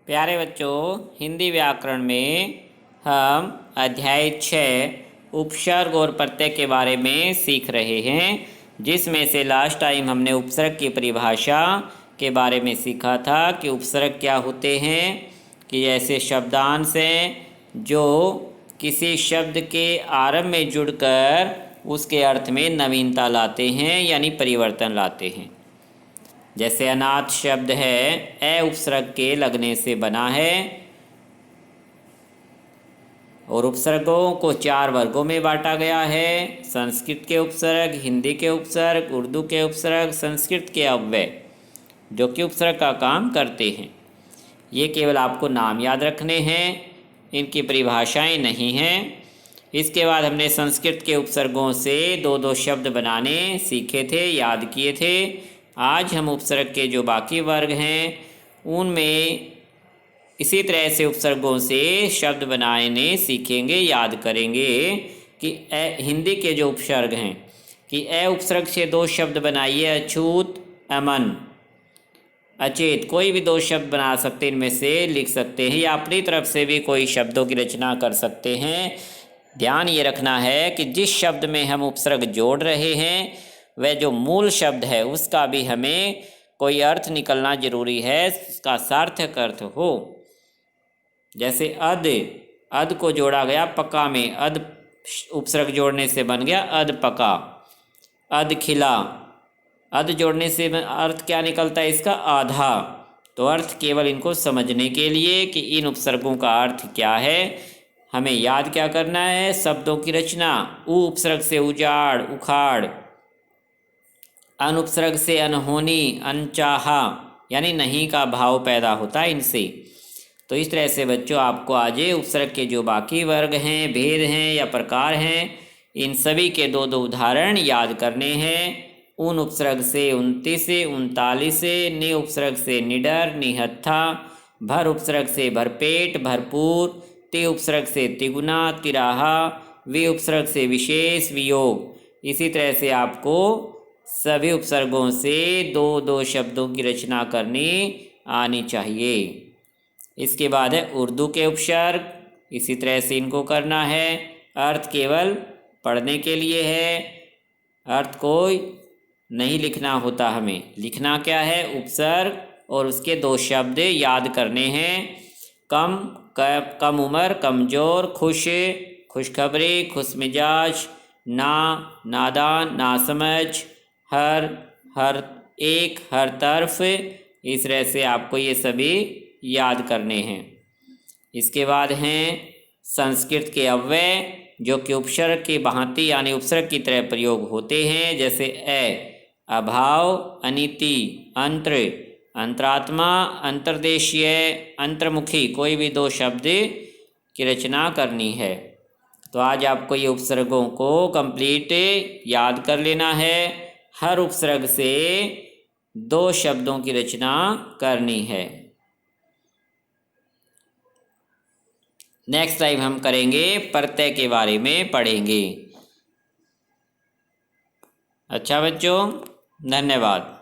प्यारे बच्चों, हिंदी व्याकरण में हम अध्याय 6 उपसर्ग और प्रत्यय के बारे में सीख रहे हैं, जिसमें से लास्ट टाइम हमने उपसर्ग की परिभाषा के बारे में सीखा था कि उपसर्ग क्या होते हैं। कि ऐसे शब्दांश हैं जो किसी शब्द के आरंभ में जुड़कर उसके अर्थ में नवीनता लाते हैं, यानी परिवर्तन लाते हैं। जैसे अनाथ शब्द है, ए उपसर्ग के लगने से बना है और उपसर्गों को 4 वर्गों में बांटा गया है। संस्कृत के उपसर्ग, हिंदी के उपसर्ग, उर्दू के उपसर्ग, संस्कृत के अव्यय, जो कि उपसर्ग का काम करते हैं। ये केवल आपको नाम याद रखने हैं, इनकी परिभाषाएं नहीं हैं। इसके बाद हमने संस्कृत के उपसर्गों से 2-2 शब्द बनाने सीखे थे, याद किए थे। आज हम उपसर्ग के जो बाकी वर्ग हैं उनमें इसी तरह से उपसर्गों से शब्द बनाने सीखेंगे, याद करेंगे। कि हिंदी के जो उपसर्ग हैं कि ए उपसर्ग से 2 शब्द बनाइए, अछूत, अमन, अचेत, कोई भी 2 शब्द बना सकते हैं, इनमें से लिख सकते हैं या अपनी तरफ से भी कोई शब्दों की रचना कर सकते हैं। ध्यान ये रखना है कि जिस शब्द में हम उपसर्ग जोड़ रहे हैं वह जो मूल शब्द है उसका भी हमें कोई अर्थ निकलना जरूरी है, उसका सार्थक अर्थ हो। जैसे अद को जोड़ा गया पका में, अद उपसर्ग जोड़ने से बन गया अद पका। अद खिला, अद जोड़ने से अर्थ क्या निकलता है इसका, आधा। तो अर्थ केवल इनको समझने के लिए कि इन उपसर्गों का अर्थ क्या है, हमें याद क्या करना है, शब्दों की रचना। उ उपसर्ग से उजाड़, उखाड़। अन उपसर्ग से अनहोनी, अनचाहा, यानी नहीं का भाव पैदा होता है इनसे। तो इस तरह से बच्चों आपको आज उपसर्ग के जो बाकी वर्ग हैं, भेद हैं या प्रकार हैं, इन सभी के 2-2 उदाहरण याद करने हैं। उन उपसर्ग से 29, 39, नि उपसर्ग से निडर, निहत्था, भर उपसर्ग से भरपेट, भरपूर, ति उपसर्ग से तिगुना, तिराहा, वि उपसर्ग से विशेष, वियोग। इसी तरह से आपको सभी उपसर्गों से 2-2 शब्दों की रचना करनी आनी चाहिए। इसके बाद है उर्दू के उपसर्ग, इसी तरह से इनको करना है। अर्थ केवल पढ़ने के लिए है, अर्थ को नहीं लिखना होता। हमें लिखना क्या है, उपसर्ग और उसके 2 शब्द याद करने हैं। कम उम्र, कमज़ोर, खुश, खुशखबरी, खुशमिजाज, नादान, नासमझ, हर एक, हर तरफ। इस तरह से आपको ये सभी याद करने हैं। इसके बाद हैं संस्कृत के अव्यय, जो कि उपसर्ग की भांति यानी उपसर्ग की तरह प्रयोग होते हैं। जैसे अभाव, अनिति, अंतर, अंतरात्मा, अंतर्देशीय, अंतर्मुखी, कोई भी 2 शब्द की रचना करनी है। तो आज आपको ये उपसर्गों को कंप्लीट याद कर लेना है। हर उपसर्ग से 2 शब्दों की रचना करनी है। नेक्स्ट टाइम हम करेंगे प्रत्यय के बारे में पढ़ेंगे। अच्छा बच्चों, धन्यवाद।